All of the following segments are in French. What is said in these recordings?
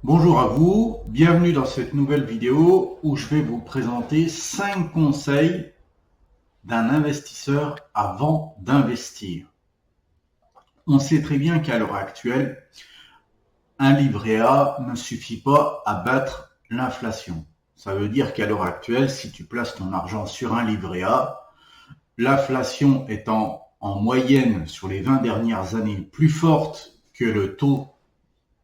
Bonjour à vous, bienvenue dans cette nouvelle vidéo où je vais vous présenter 5 conseils d'un investisseur avant d'investir. On sait très bien qu'à l'heure actuelle, un livret A ne suffit pas à battre l'inflation. Ça veut dire qu'à l'heure actuelle, si tu places ton argent sur un livret A, l'inflation étant en moyenne sur les 20 dernières années plus forte que le taux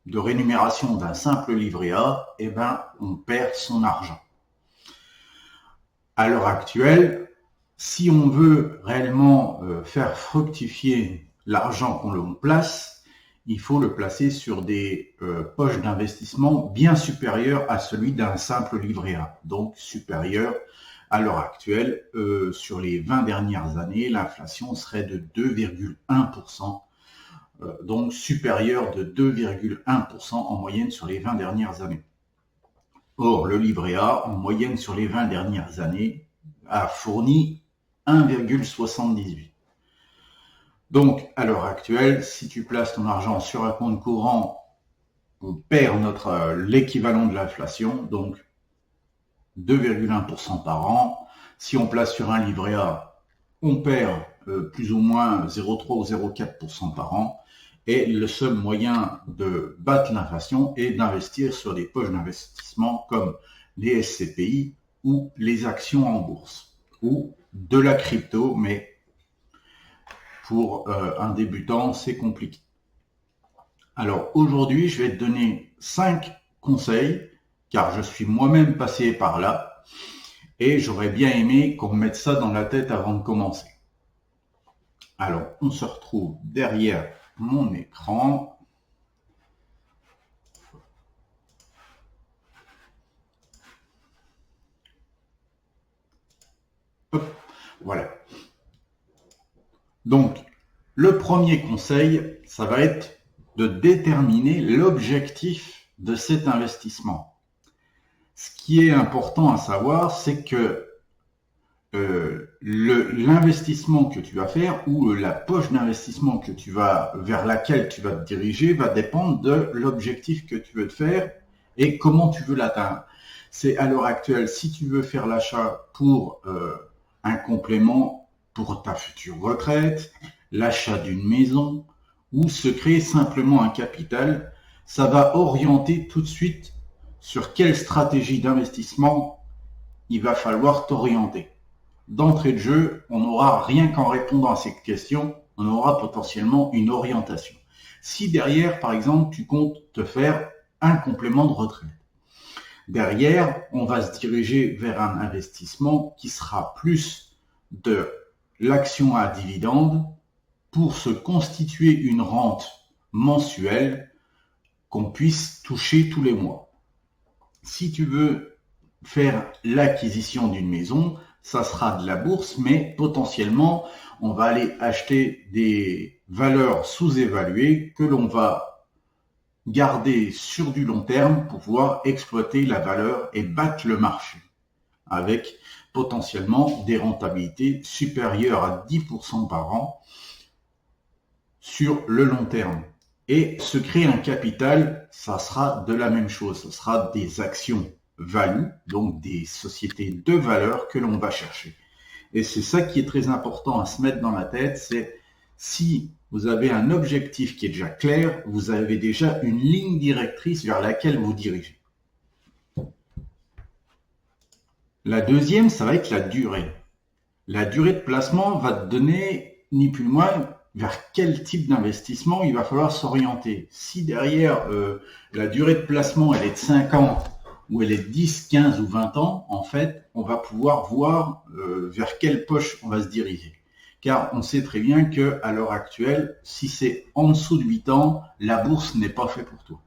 de rémunération d'un simple livret A, eh ben, on perd son argent. À l'heure actuelle, si on veut réellement faire fructifier l'argent qu'on le place, il faut le placer sur des poches d'investissement bien supérieures à celui d'un simple livret A. Donc supérieur à l'heure actuelle, sur les 20 dernières années, l'inflation serait de 2,1%. Donc supérieur de 2,1% en moyenne sur les 20 dernières années. Or, le livret A, en moyenne sur les 20 dernières années, a fourni 1,78. Donc, à l'heure actuelle, si tu places ton argent sur un compte courant, on perd l'équivalent de l'inflation, donc 2,1% par an. Si on place sur un livret A, on perd plus ou moins 0,3 ou 0,4% par an. Et le seul moyen de battre l'inflation est d'investir sur des poches d'investissement comme les SCPI ou les actions en bourse ou de la crypto, mais pour un débutant, c'est compliqué. Alors aujourd'hui, je vais te donner 5 conseils, car je suis moi-même passé par là, et j'aurais bien aimé qu'on me mette ça dans la tête avant de commencer. Alors, on se retrouve derrière mon écran. Hop, voilà. Donc, le premier conseil, ça va être de déterminer l'objectif de cet investissement. Ce qui est important à savoir, c'est que l'investissement que tu vas faire ou la poche d'investissement vers laquelle tu vas te diriger va dépendre de l'objectif que tu veux te faire et comment tu veux l'atteindre. C'est à l'heure actuelle, si tu veux faire l'achat pour un complément pour ta future retraite, l'achat d'une maison ou se créer simplement un capital, ça va orienter tout de suite sur quelle stratégie d'investissement il va falloir t'orienter. D'entrée de jeu, on n'aura rien qu'en répondant à cette question, on aura potentiellement une orientation. Si derrière, par exemple, tu comptes te faire un complément de retraite, derrière, on va se diriger vers un investissement qui sera plus de l'action à dividende pour se constituer une rente mensuelle qu'on puisse toucher tous les mois. Si tu veux faire l'acquisition d'une maison, ça sera de la bourse, mais potentiellement, on va aller acheter des valeurs sous-évaluées que l'on va garder sur du long terme pour pouvoir exploiter la valeur et battre le marché avec potentiellement des rentabilités supérieures à 10% par an sur le long terme. Et se créer un capital, ça sera de la même chose, ce sera des actions value, donc des sociétés de valeur que l'on va chercher. Et c'est ça qui est très important à se mettre dans la tête, c'est si vous avez un objectif qui est déjà clair, vous avez déjà une ligne directrice vers laquelle vous dirigez. La deuxième, ça va être la durée. La durée de placement va te donner ni plus ni moins vers quel type d'investissement il va falloir s'orienter. Si derrière la durée de placement elle est de 5 ans ou elle est de 10, 15 ou 20 ans, en fait, on va pouvoir voir vers quelle poche on va se diriger. Car on sait très bien qu'à l'heure actuelle, si c'est en dessous de 8 ans, la bourse n'est pas faite pour toi.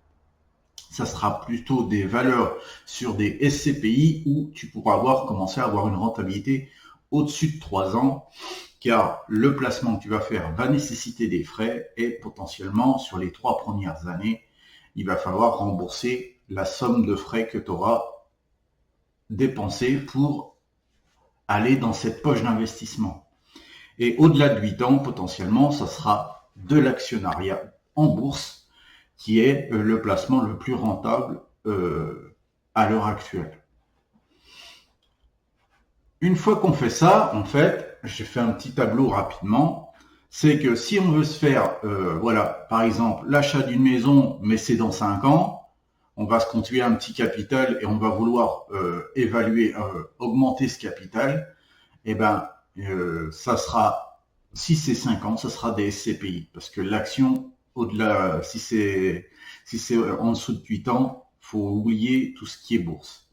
Ça sera plutôt des valeurs sur des SCPI où tu pourras commencer à avoir une rentabilité au-dessus de 3 ans, car le placement que tu vas faire va nécessiter des frais et potentiellement sur les 3 premières années, il va falloir rembourser la somme de frais que tu auras dépensé pour aller dans cette poche d'investissement. Et au-delà de 8 ans, potentiellement, ça sera de l'actionnariat en bourse qui est le placement le plus rentable à l'heure actuelle. Une fois qu'on fait ça, en fait, j'ai fait un petit tableau rapidement, c'est que si on veut se faire, voilà, par exemple, l'achat d'une maison, mais c'est dans 5 ans, on va se constituer un petit capital et on va vouloir évaluer, augmenter ce capital, et ben, ça sera, si c'est 5 ans, ça sera des SCPI, parce que l'action, au-delà, si c'est en dessous de 8 ans, faut oublier tout ce qui est bourse.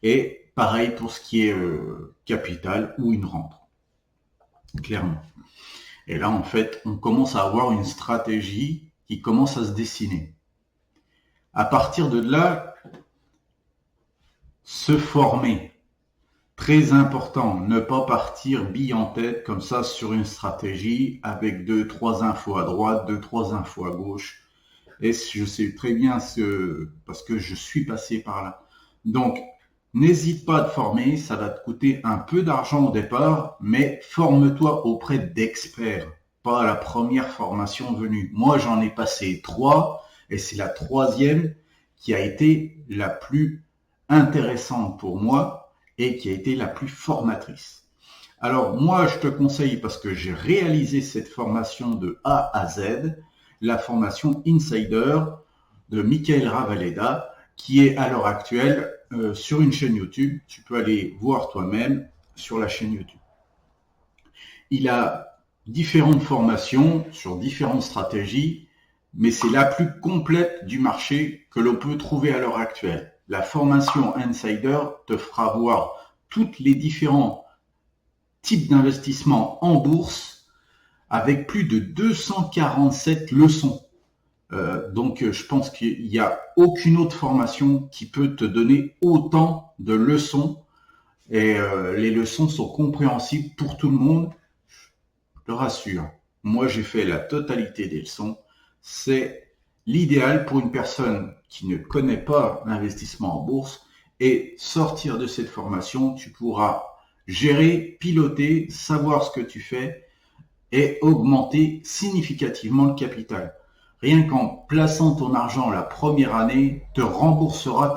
Et pareil pour ce qui est capital ou une rente, clairement. Et là, en fait, on commence à avoir une stratégie qui commence à se dessiner. À partir de là, se former. Très important, ne pas partir bille en tête comme ça sur une stratégie avec 2-3 infos à droite, 2-3 infos à gauche. Et je sais très bien parce que je suis passé par là. Donc, n'hésite pas à te former, ça va te coûter un peu d'argent au départ, mais forme-toi auprès d'experts, pas à la première formation venue. Moi, j'en ai passé 3 et c'est la 3e qui a été la plus intéressante pour moi et qui a été la plus formatrice. Alors, moi, je te conseille, parce que j'ai réalisé cette formation de A à Z, la formation Insider de Michael Ravaleda, qui est à l'heure actuelle sur une chaîne YouTube. Tu peux aller voir toi-même sur la chaîne YouTube. Il a différentes formations sur différentes stratégies, mais c'est la plus complète du marché que l'on peut trouver à l'heure actuelle. La formation Insider te fera voir tous les différents types d'investissements en bourse avec plus de 247 leçons. Donc, je pense qu'il n'y a aucune autre formation qui peut te donner autant de leçons. Et les leçons sont compréhensibles pour tout le monde, je te rassure. Moi, j'ai fait la totalité des leçons. C'est l'idéal pour une personne qui ne connaît pas l'investissement en bourse. Et sortir de cette formation, tu pourras gérer, piloter, savoir ce que tu fais et augmenter significativement le capital. Rien qu'en plaçant ton argent la première année, te remboursera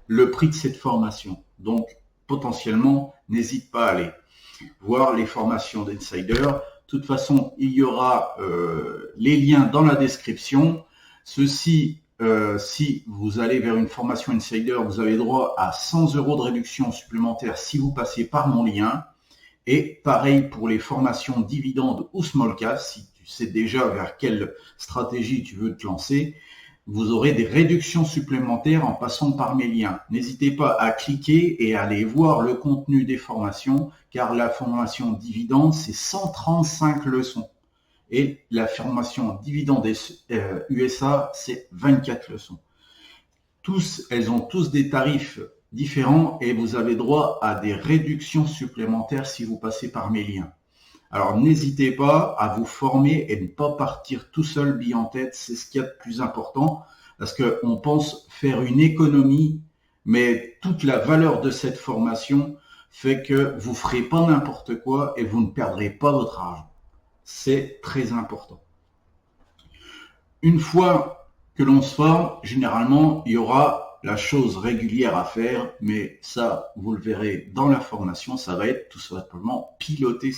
le prix de cette formation. Donc, potentiellement, n'hésite pas à aller voir les formations d'Insider. De toute façon, il y aura les liens dans la description. Ceci, si vous allez vers une formation Insider, vous avez droit à 100 € de réduction supplémentaire si vous passez par mon lien. Et pareil pour les formations dividendes ou small cap, si tu sais déjà vers quelle stratégie tu veux te lancer, vous aurez des réductions supplémentaires en passant par mes liens. N'hésitez pas à cliquer et à aller voir le contenu des formations, car la formation dividende, c'est 135 leçons. Et la formation dividende USA, c'est 24 leçons. Elles ont tous des tarifs différents et vous avez droit à des réductions supplémentaires si vous passez par mes liens. Alors n'hésitez pas à vous former et ne pas partir tout seul bille en tête, c'est ce qu'il y a de plus important parce qu'on pense faire une économie, mais toute la valeur de cette formation fait que vous ne ferez pas n'importe quoi et vous ne perdrez pas votre argent. C'est très important. Une fois que l'on se forme, généralement, il y aura la chose régulière à faire, mais ça, vous le verrez dans la formation, ça va être tout simplement piloter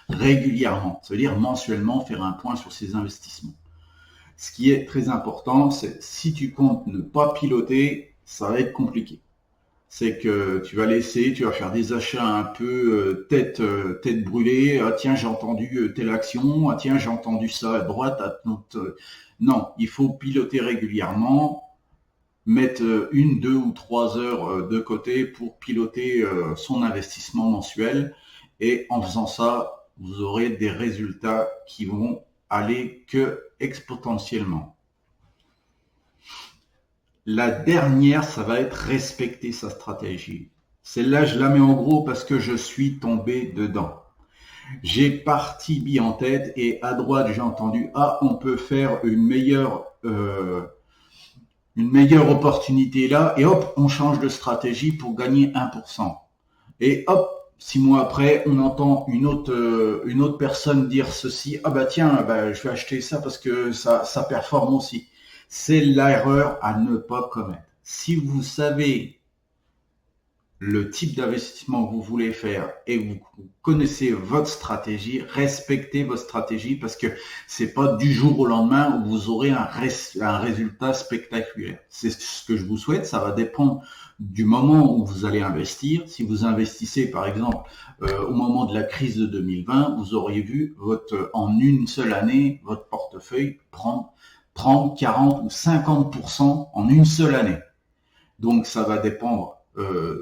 régulièrement, c'est-à-dire mensuellement faire un point sur ses investissements. Ce qui est très important, c'est si tu comptes ne pas piloter, ça va être compliqué. C'est que tu vas tu vas faire des achats un peu tête brûlée. Ah tiens, j'ai entendu telle action. Ah tiens, j'ai entendu ça à droite. Non, il faut piloter régulièrement. Mettre 1, 2 ou 3 heures de côté pour piloter son investissement mensuel. Et en faisant ça, vous aurez des résultats qui vont aller que exponentiellement. La dernière, ça va être respecter sa stratégie. Celle-là, je la mets en gros parce que je suis tombé dedans. J'ai parti bille en tête et à droite, j'ai entendu « Ah, on peut faire une meilleure opportunité là, et hop, on change de stratégie pour gagner 1%. Et hop, 6 mois après, on entend une autre personne dire ceci, ah bah tiens, je vais acheter ça parce que ça performe aussi. C'est l'erreur à ne pas commettre. Si vous savez le type d'investissement que vous voulez faire et vous connaissez votre stratégie, respectez votre stratégie parce que c'est pas du jour au lendemain où vous aurez un résultat spectaculaire. C'est ce que je vous souhaite. Ça va dépendre du moment où vous allez investir. Si vous investissez par exemple au moment de la crise de 2020, vous auriez vu en une seule année votre portefeuille prendre 30, 40 ou 50% en une seule année. Donc ça va dépendre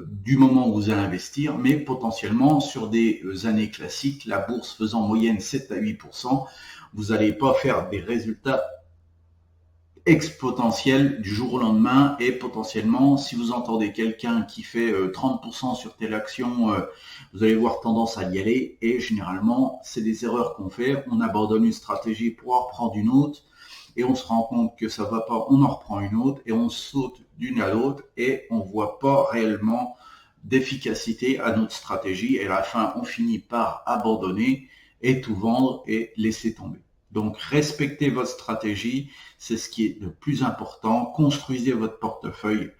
du moment où vous allez investir, mais potentiellement sur des années classiques, la bourse faisant en moyenne 7 à 8%, vous n'allez pas faire des résultats exponentiels du jour au lendemain et potentiellement, si vous entendez quelqu'un qui fait 30% sur telle action, vous allez voir tendance à y aller et généralement, c'est des erreurs qu'on fait. On abandonne une stratégie pour en reprendre une autre et on se rend compte que ça va pas, on en reprend une autre et on saute d'une à l'autre et on voit pas réellement d'efficacité à notre stratégie et à la fin on finit par abandonner et tout vendre et laisser tomber. Donc respectez votre stratégie, c'est ce qui est le plus important. Construisez votre portefeuille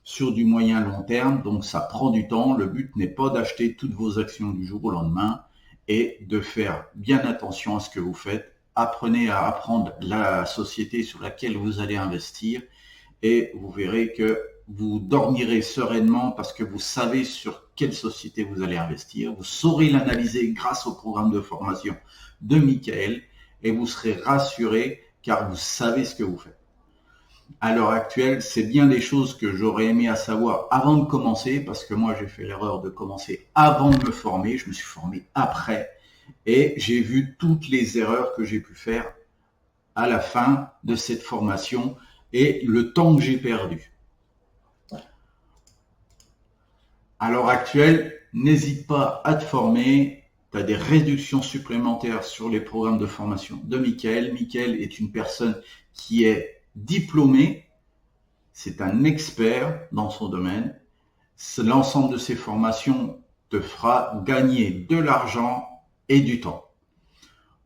sur du moyen long terme, donc ça prend du temps. Le but n'est pas d'acheter toutes vos actions du jour au lendemain et de faire bien attention à ce que vous faites. Apprenez à apprendre la société sur laquelle vous allez investir et vous verrez que vous dormirez sereinement parce que vous savez sur quelle société vous allez investir. Vous saurez l'analyser grâce au programme de formation de Michael et vous serez rassuré car vous savez ce que vous faites. À l'heure actuelle, c'est bien des choses que j'aurais aimé à savoir avant de commencer parce que moi j'ai fait l'erreur de commencer avant de me former. Je me suis formé après. Et j'ai vu toutes les erreurs que j'ai pu faire à la fin de cette formation et le temps que j'ai perdu. À l'heure actuelle, n'hésite pas à te former. Tu as des réductions supplémentaires sur les programmes de formation de Michael. Michael est une personne qui est diplômée. C'est un expert dans son domaine. L'ensemble de ces formations te fera gagner de l'argent et du temps.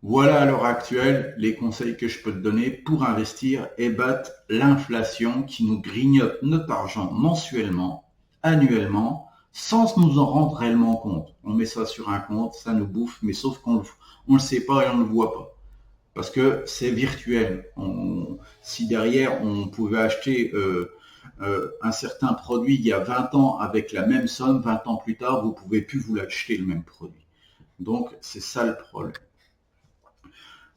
Voilà à l'heure actuelle les conseils que je peux te donner pour investir et battre l'inflation qui nous grignote notre argent mensuellement, annuellement, sans nous en rendre réellement compte. On met ça sur un compte, ça nous bouffe, mais sauf qu'on le sait pas et on ne le voit pas. Parce que c'est virtuel. Si derrière on pouvait acheter un certain produit il y a 20 ans avec la même somme, 20 ans plus tard, vous ne pouvez plus vous l'acheter le même produit. Donc, c'est ça le problème.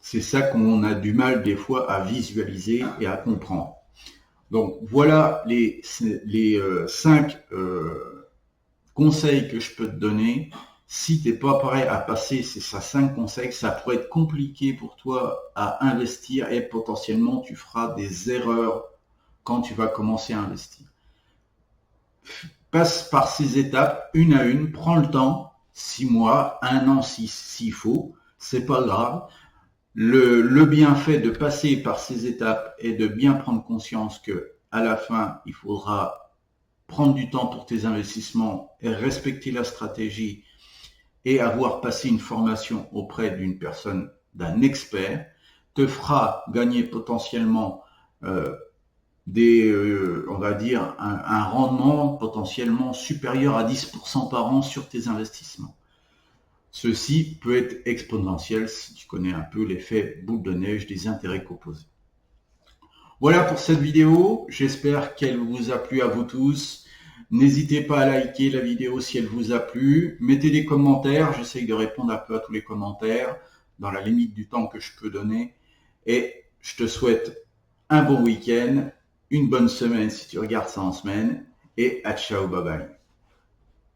C'est ça qu'on a du mal des fois à visualiser et à comprendre. Donc, voilà les 5 conseils que je peux te donner. Si tu n'es pas prêt à passer ces 5 conseils, ça pourrait être compliqué pour toi à investir et potentiellement tu feras des erreurs quand tu vas commencer à investir. Passe par ces étapes une à une, prends le temps. 6 mois, 1 an s'il faut, c'est pas grave. Le bienfait de passer par ces étapes est de bien prendre conscience que à la fin, il faudra prendre du temps pour tes investissements et respecter la stratégie et avoir passé une formation auprès d'une personne, d'un expert, te fera gagner potentiellement on va dire, un rendement potentiellement supérieur à 10% par an sur tes investissements. Ceci peut être exponentiel si tu connais un peu l'effet boule de neige des intérêts composés. Voilà pour cette vidéo, j'espère qu'elle vous a plu à vous tous. N'hésitez pas à liker la vidéo si elle vous a plu. Mettez des commentaires, j'essaye de répondre un peu à tous les commentaires dans la limite du temps que je peux donner. Et je te souhaite un bon week-end, une bonne semaine si tu regardes ça en semaine. Et à ciao, bye bye.